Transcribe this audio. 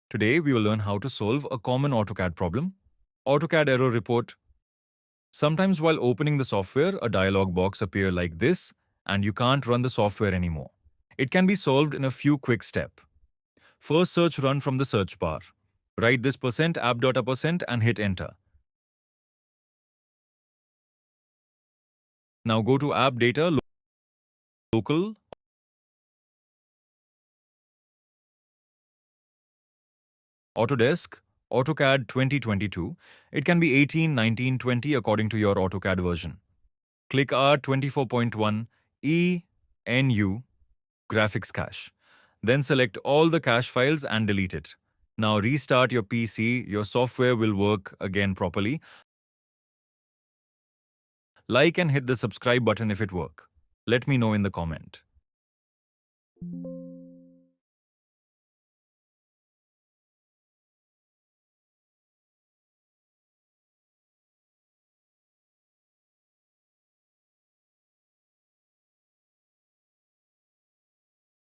Today, we will learn how to solve a common AutoCAD problem. AutoCAD error report. Sometimes while opening the software, a dialog box appears like this, and you can't run the software anymore. It can be solved in a few quick steps. First, search run from the search bar. Write this %app.a% and hit enter. Now go to app data, local, Autodesk, AutoCAD 2022. It can be 18, 19, 20 according to your AutoCAD version. Click R24.1 ENU graphics cache. Then select all the cache files and delete it. Now restart your PC, your software will work again properly. Like and hit the subscribe button if it works. Let me know in the comment.